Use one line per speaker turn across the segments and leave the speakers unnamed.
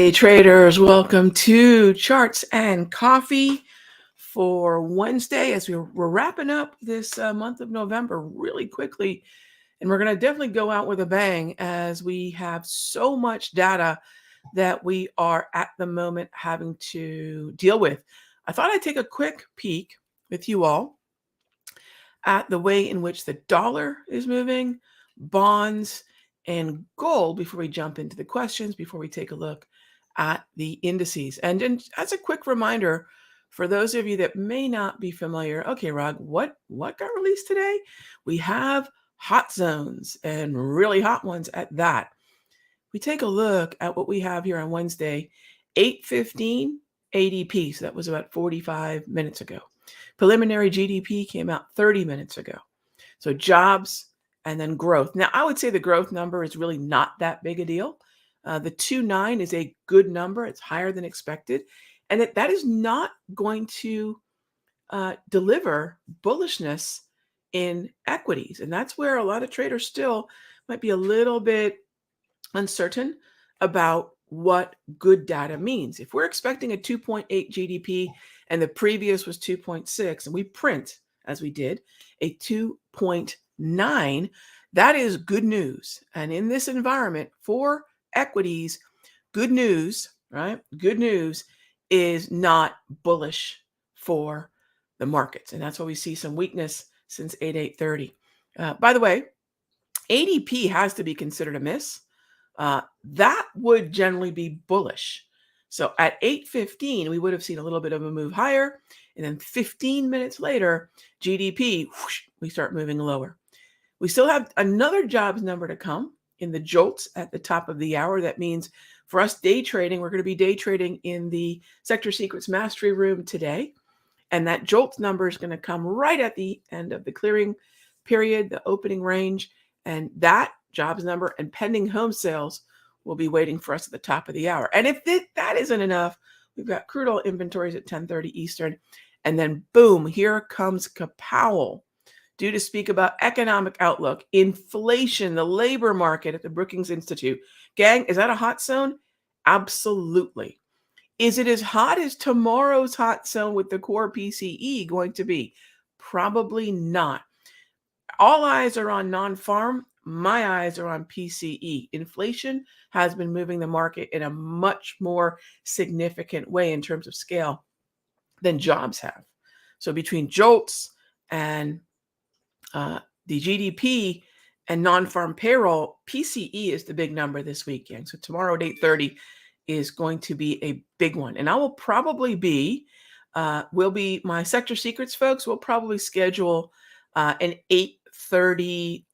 Hey traders, welcome to Charts and Coffee for Wednesday as we're wrapping up this month of November really quickly. And we're going to definitely go out with a bang as we have so much data that we are at the moment having to deal with. I thought I'd take a quick peek with you all at the way in which the dollar is moving, bonds, and gold before we jump into the questions, before we take a look at the indices. And as a quick reminder, for those of you that may not be familiar, okay, Rog, what got released today? We have hot zones and really hot ones at that. We take a look at what we have here on Wednesday, 8:15 ADP. So that was about 45 minutes ago. Preliminary GDP came out 30 minutes ago. So jobs and then growth. Now, I would say the growth number is really not that big a deal. The 2.9 is a good number. It's higher than expected. And that is not going to deliver bullishness in equities. And that's where a lot of traders still might be a little bit uncertain about what good data means. If we're expecting a 2.8 GDP and the previous was 2.6, and we print, as we did, a 2.9, that is good news. And in this environment for equities, good news, right? Good news is not bullish for the markets. And that's why we see some weakness since 8:30. By the way, ADP has to be considered a miss. That would generally be bullish. So at 8:15, we would have seen a little bit of a move higher. And then 15 minutes later, GDP, whoosh, we start moving lower. We still have another jobs number to come in the jolts at the top of the hour. That means for us day trading, we're going to be day trading in the Sector Secrets Mastery Room today. And that jolts number is going to come right at the end of the clearing period, the opening range. And that jobs number and pending home sales will be waiting for us at the top of the hour. And if that isn't enough, we've got crude oil inventories at 10:30 Eastern. And then boom, here comes Powell due to speak about economic outlook, inflation, the labor market at the Brookings Institute. Gang, is that a hot zone? Absolutely. Is it as hot as tomorrow's hot zone with the core PCE going to be? Probably not. All eyes are on non-farm. My eyes are on PCE. Inflation has been moving the market in a much more significant way in terms of scale than jobs have. So between jolts and the GDP and non-farm payroll, PCE is the big number this weekend. So tomorrow at 8:30 is going to be a big one. And I will probably be, my Sector Secrets folks will probably schedule an 8:30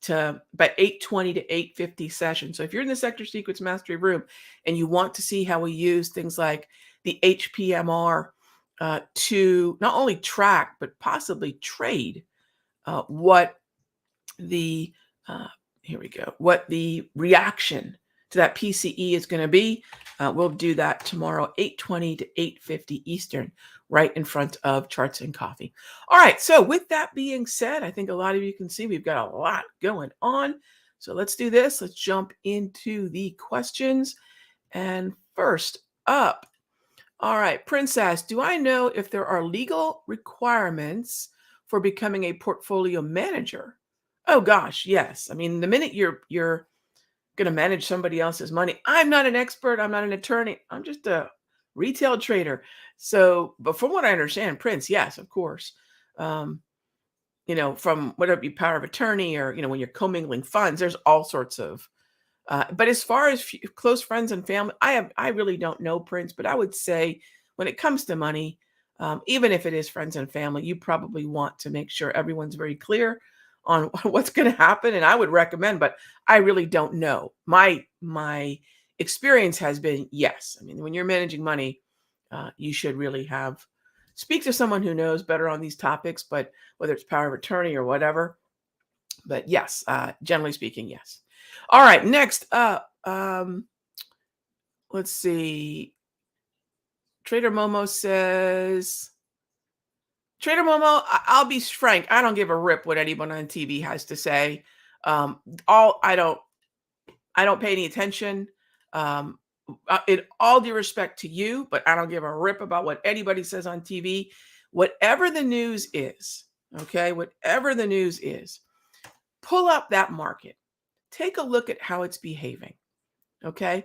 to about 8:20 to 8:50 session. So if you're in the Sector Secrets Mastery Room and you want to see how we use things like the HPMR to not only track, but possibly trade what the reaction to that PCE is going to be. We'll do that tomorrow, 8:20 to 8:50 Eastern, right in front of Charts and Coffee. All right. So with that being said, I think a lot of you can see we've got a lot going on. So let's do this. Let's jump into the questions. And first up, all right, Princess, do I know if there are legal requirements for becoming a portfolio manager? Oh gosh, yes. I mean, the minute you're going to manage somebody else's money, I'm not an expert, I'm not an attorney, I'm just a retail trader. So, but from what I understand, Prince, yes, of course. From whether it be power of attorney or when you're commingling funds, there's all sorts of. But as far as close friends and family, I really don't know, Prince. But I would say when it comes to money, even if it is friends and family, you probably want to make sure everyone's very clear on what's going to happen. And I would recommend, but I really don't know. My experience has been yes. I mean, when you're managing money, you should really speak to someone who knows better on these topics. But whether it's power of attorney or whatever, but yes, generally speaking, yes. All right, next up, let's see. Trader Momo says, Trader Momo, I'll be frank, I don't give a rip what anyone on TV has to say. I don't pay any attention. in all due respect to you, but I don't give a rip about what anybody says on TV. Whatever the news is, okay, whatever the news is, pull up that market. Take a look at how it's behaving, okay?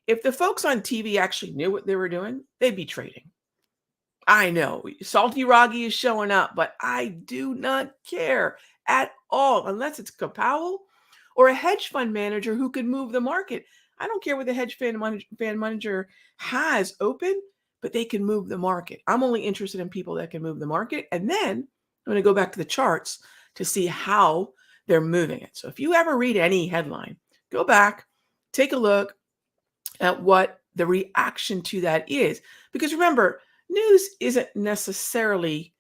If the folks on TV actually knew what they were doing, they'd be trading. I know salty Raghee is showing up, but I do not care at all unless it's Kapow or a hedge fund manager who could move the market. I don't care what the fund manager has open, but they can move the market. I'm only interested in people that can move the market. And then I'm going to go back to the charts to see how they're moving it. So if you ever read any headline, go back, take a look at what the reaction to that is. Because remember, news isn't necessarily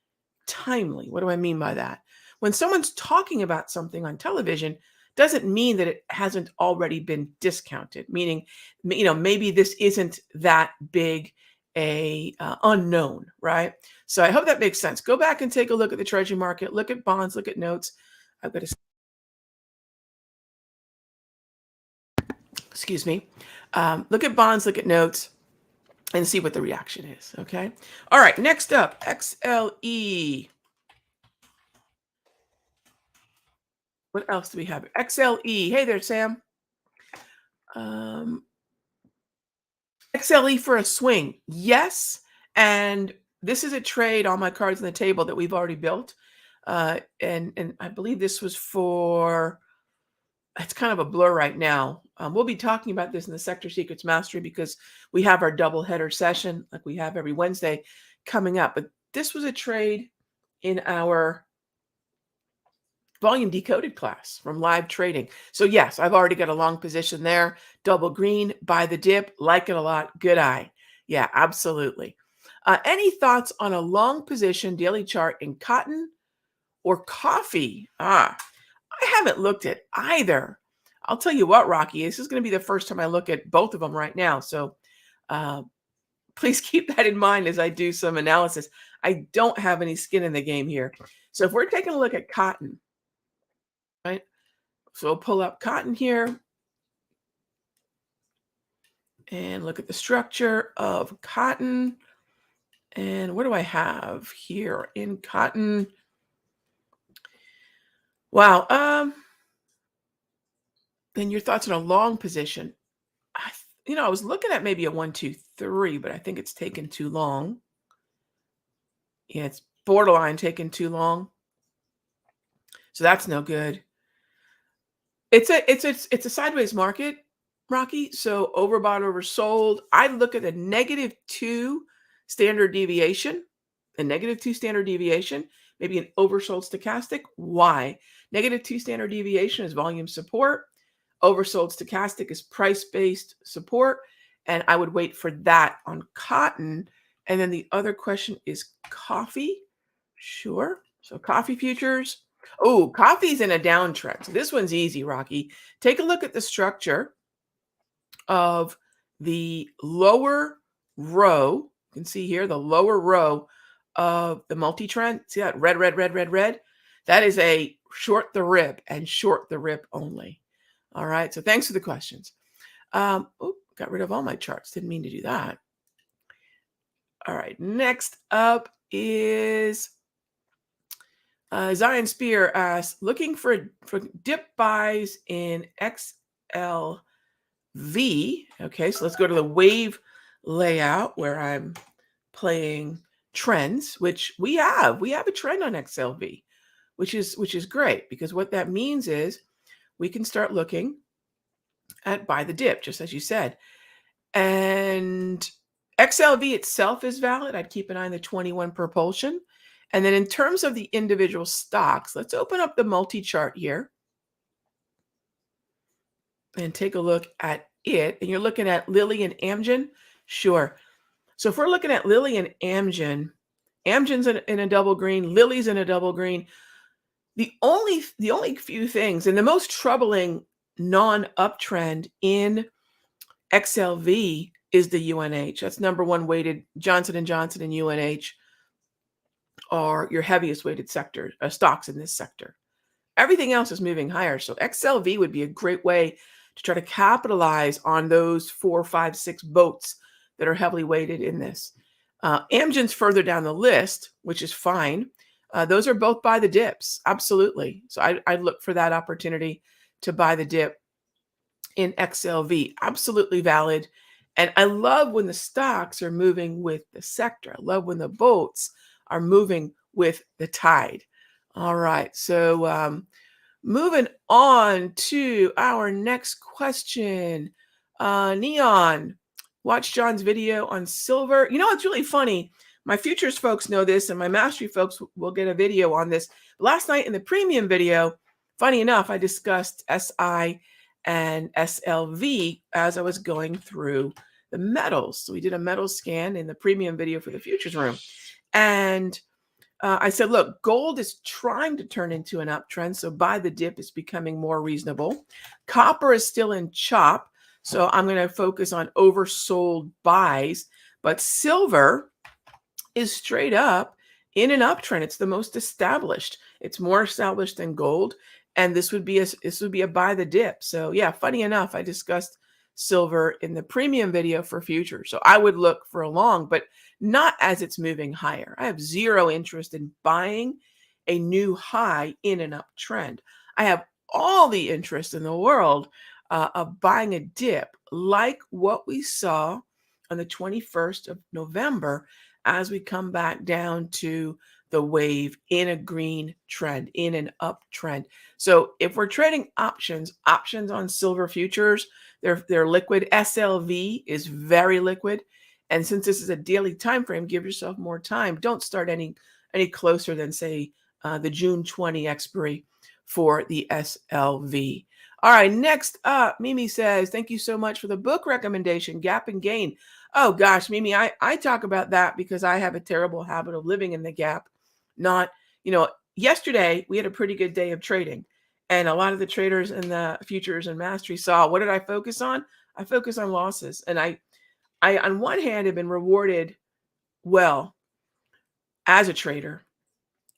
timely. What do I mean by that? When someone's talking about something on television, doesn't mean that it hasn't already been discounted. Meaning, maybe this isn't that big a unknown, right? So I hope that makes sense. Go back and take a look at the Treasury market, look at bonds, look at notes. I've got to, excuse me, look at bonds, look at notes, and see what the reaction is. Okay. All right. Next up, XLE. What else do we have? XLE. Hey there, Sam. XLE for a swing. Yes. And this is a trade on my cards on the table that we've already built. And I believe this was for, it's kind of a blur right now. We'll be talking about this in the Sector Secrets Mastery because we have our double header session like we have every Wednesday coming up. But this was a trade in our volume decoded class from live trading. So yes, I've already got a long position there. Double green, buy the dip, like it a lot. Good eye. Yeah, absolutely. Any thoughts on a long position daily chart in cotton or coffee? I haven't looked at either. I'll tell you what, Rocky, this is going to be the first time I look at both of them right now. So please keep that in mind as I do some analysis. I don't have any skin in the game here. So if we're taking a look at cotton, right? So we'll pull up cotton here and look at the structure of cotton. And what do I have here in cotton? Wow. Then your thoughts on a long position. I was looking at maybe a 1, 2, 3, but I think it's taken too long. Yeah, it's borderline taking too long. So that's no good. It's a sideways market, Rocky. So overbought, oversold. I look at a -2 standard deviation, maybe an oversold stochastic. Why? -2 standard deviation is volume support. Oversold stochastic is price-based support. And I would wait for that on cotton. And then the other question is coffee. Sure. So coffee futures. Oh, coffee's in a downtrend. So this one's easy, Rocky. Take a look at the structure of the lower row. You can see here the lower row of the multi-trend. See that red, red, red, red, red? That is a short the rip and short the rip only. All right. So thanks for the questions. Got rid of all my charts. Didn't mean to do that. All right. Next up is Zion Spear asks, looking for dip buys in XLV. Okay, so let's go to the wave layout where I'm playing trends, which we have. We have a trend on XLV, which is great because what that means is we can start looking at buy the dip, just as you said. And XLV itself is valid. I'd keep an eye on the 21 propulsion. And then in terms of the individual stocks, let's open up the multi-chart here and take a look at it. And you're looking at Lilly and Amgen? Sure. So if we're looking at Lilly and Amgen, Amgen's in a double green, Lilly's in a double green. The only few things, and the most troubling non-uptrend in XLV is the UNH. That's number one weighted. Johnson & Johnson and UNH are your heaviest weighted stocks in this sector. Everything else is moving higher. So XLV would be a great way to try to capitalize on those 4, 5, 6 boats that are heavily weighted in this. Amgen's further down the list, which is fine. Those are both buy the dips, absolutely. So I'd look for that opportunity to buy the dip in XLV, absolutely valid. And I love when the stocks are moving with the sector. I love when the boats are moving with the tide. All right, so moving on to our next question. Neon, watch John's video on silver. You know, it's really funny. My futures folks know this, and my mastery folks will get a video on this. Last night in the premium video, funny enough, I discussed SI and SLV as I was going through the metals. So we did a metal scan in the premium video for the futures room. And I said, look, gold is trying to turn into an uptrend. So buy the dip is becoming more reasonable. Copper is still in chop. So I'm going to focus on oversold buys. But silver is straight up in an uptrend. It's the most established. It's more established than gold. And this would be a buy the dip. So yeah, funny enough, I discussed silver in the premium video for futures. So I would look for a long, but not as it's moving higher. I have zero interest in buying a new high in an uptrend. I have all the interest in the world of buying a dip like what we saw on the 21st of November as we come back down to the wave in a green trend, in an uptrend. So if we're trading options on silver futures, they're liquid. SLV is very liquid. And since this is a daily time frame, give yourself more time. Don't start any closer than, say, the June 20 expiry for the SLV. All right, next up, Mimi says, thank you so much for the book recommendation, Gap and Gain. Oh, gosh, Mimi, I talk about that because I have a terrible habit of living in the gap. Not, yesterday we had a pretty good day of trading. And a lot of the traders in the futures and mastery saw, what did I focus on? I focus on losses. And I on one hand have been rewarded well as a trader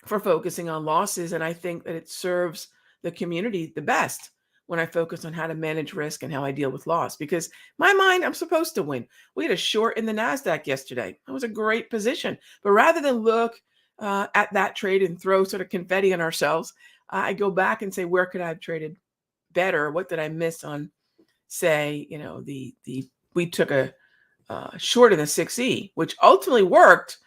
for focusing on losses. And I think that it serves the community the best when I focus on how to manage risk and how I deal with loss. Because my mind, I'm supposed to win. We had a short in the NASDAQ yesterday. That was a great position. But rather than look at that trade and throw sort of confetti on ourselves, I go back and say, where could I have traded better? What did I miss on, say, we took a short in the 6E, which ultimately worked,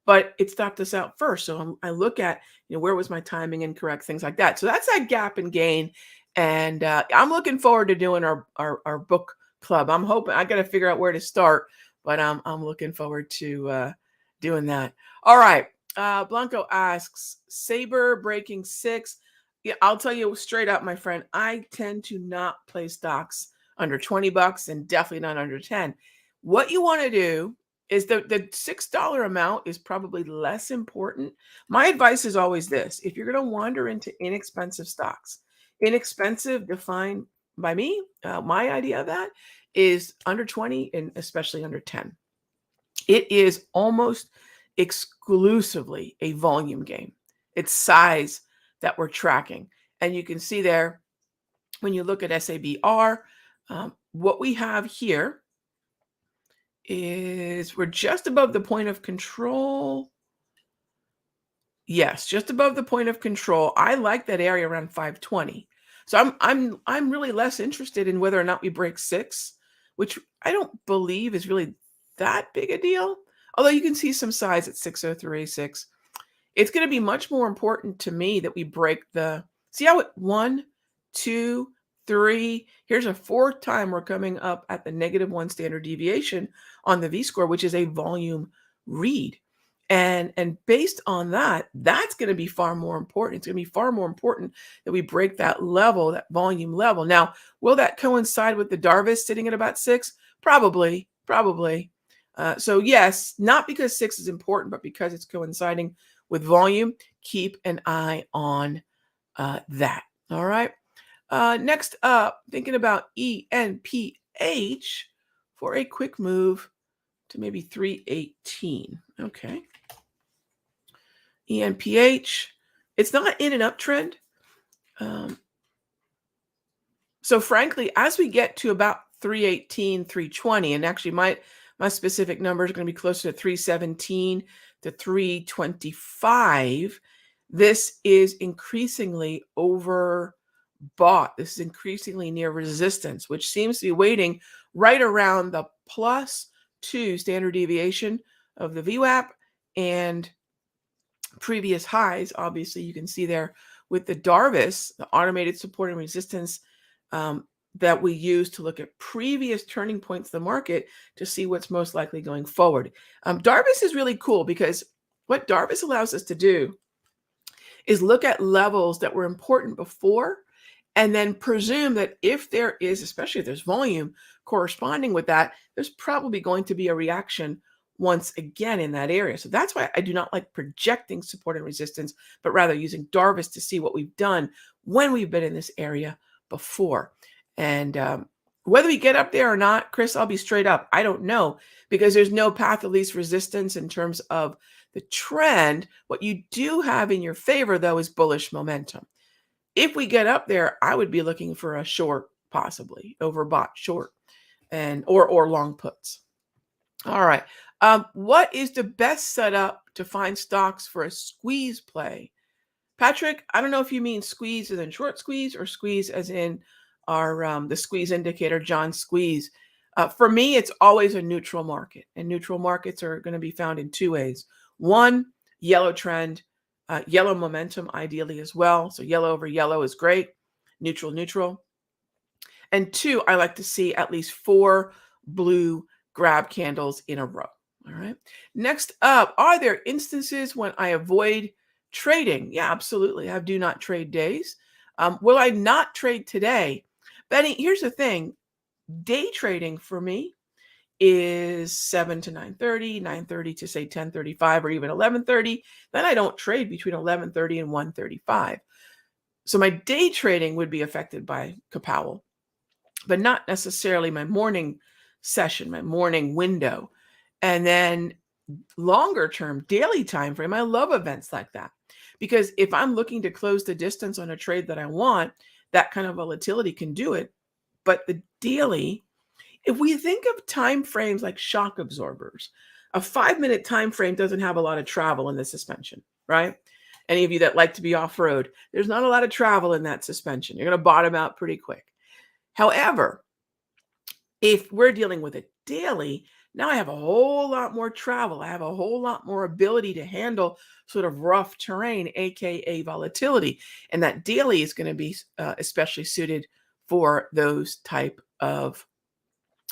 but it stopped us out first. So I look at, where was my timing incorrect, things like that. So that's that Gap and Gain. And I'm looking forward to doing our book club. I'm hoping I got to figure out where to start, but I'm looking forward to doing that. All right. Blanco asks, Saber breaking 6. Yeah, I'll tell you straight up, my friend, I tend to not play stocks under $20 and definitely not under 10. What you want to do is the $6 amount is probably less important. My advice is always this. If you're going to wander into inexpensive stocks, inexpensive defined by me, my idea of that is under 20 and especially under 10. It is almost exclusively a volume game. It's size that we're tracking. And you can see there, when you look at SABR, what we have here is we're just above the point of control. Yes, just above the point of control. I like that area around 520. So I'm really less interested in whether or not we break 6, which I don't believe is really that big a deal. Although you can see some size at 603.6. It's going to be much more important to me that we break see how it 1, 2, 3. Here's a 4th time we're coming up at the -1 standard deviation on the V-score, which is a volume read. And based on that, that's going to be far more important. It's going to be far more important that we break that level, that volume level. Now, will that coincide with the Darvis sitting at about 6? Probably. So yes, not because 6 is important, but because it's coinciding with volume. Keep an eye on that. All right. Next up, thinking about ENPH for a quick move to maybe 318. Okay. ENPH, it's not in an uptrend. So frankly, as we get to about 318, 320, and actually my specific number is going to be closer to 317 to 325, this is increasingly overbought. This is increasingly near resistance, which seems to be waiting right around the +2 standard deviation of the VWAP and previous highs. Obviously, you can see there with the Darvis, the automated support and resistance that we use to look at previous turning points of the market to see what's most likely going forward. Darvis is really cool because what Darvis allows us to do is look at levels that were important before and then presume that if there is, especially if there's volume corresponding with that, there's probably going to be a reaction once again in that area. So that's why I do not like projecting support and resistance, but rather using Darvis to see what we've done when we've been in this area before. And whether we get up there or not, Chris, I'll be straight up, I don't know, because there's no path of least resistance in terms of the trend. What you do have in your favor, though, is bullish momentum. If we get up there, I would be looking for a short, possibly overbought short, and or long puts. All right. What is the best setup to find stocks for a squeeze play? Patrick, I don't know if you mean squeeze as in short squeeze or squeeze as in our the squeeze indicator, John Squeeze. For me, it's always a neutral market, and neutral markets are going to be found in two ways. One, yellow trend, yellow momentum, ideally as well. So yellow over yellow is great. Neutral, neutral. And two, I like to see at least 4 blue grab candles in a row. All right. Next up, are there instances when I avoid trading? Yeah, absolutely. I have do not trade days. Will I not trade today? Benny, here's the thing. Day trading for me is 7 to 9:30, 9:30 to say 10:35 or even 11:30. Then I don't trade between 11:30 and 1:35. So my day trading would be affected by Kapowell, but not necessarily my morning session, my morning window. And then longer term, daily time frame, I love events like that. Because if I'm looking to close the distance on a trade that I want, that kind of volatility can do it. But the daily, if we think of time frames like shock absorbers, a 5-minute time frame doesn't have a lot of travel in the suspension, right? Any of you that like to be off-road, there's not a lot of travel in that suspension. You're going to bottom out pretty quick. However, if we're dealing with a daily, now I have a whole lot more travel. I have a whole lot more ability to handle sort of rough terrain, aka volatility. And that daily is going to be especially suited for those type of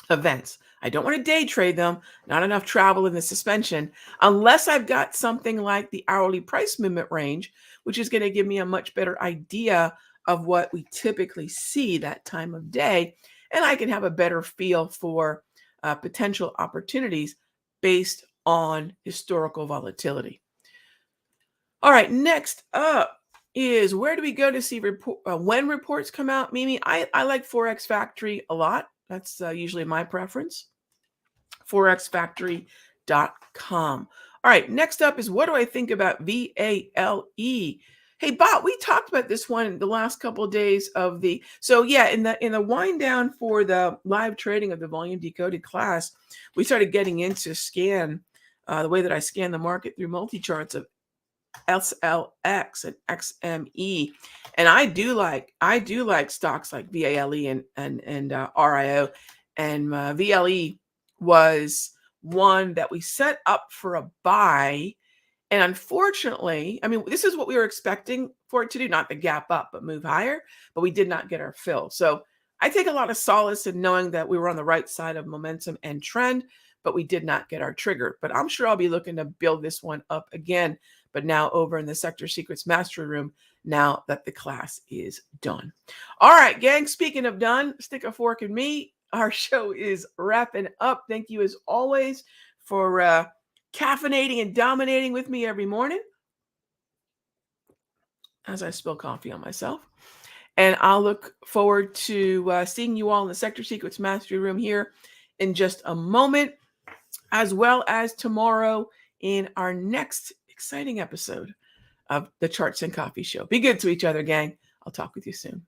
events. I don't want to day trade them, not enough travel in the suspension, unless I've got something like the hourly price movement range, which is going to give me a much better idea of what we typically see that time of day. And I can have a better feel for potential opportunities based on historical volatility. All right, next up is where do we go to see when reports come out? Mimi, I like Forex Factory a lot. That's usually my preference. forexfactory.com. All right, next up is what do I think about VALE? Hey, Bob, we talked about this one the last couple of days of the. So yeah, in the wind down for the live trading of the volume decoded class, we started getting into the way that I scan the market through multi-charts of SLX and XME, and I do like stocks like VALE and RIO, and VLE was one that we set up for a buy. And unfortunately, I mean, this is what we were expecting for it to do, not the gap up, but move higher, but we did not get our fill. So I take a lot of solace in knowing that we were on the right side of momentum and trend, but we did not get our trigger. But I'm sure I'll be looking to build this one up again, but now over in the Sector Secrets Mastery Room, now that the class is done. All right, gang, speaking of done, stick a fork in me. Our show is wrapping up. Thank you as always for caffeinating and dominating with me every morning as I spill coffee on myself. And I'll look forward to seeing you all in the Sector Secrets Mastery Room here in just a moment, as well as tomorrow in our next exciting episode of the Charts and Coffee Show. Be good to each other, gang. I'll talk with you soon.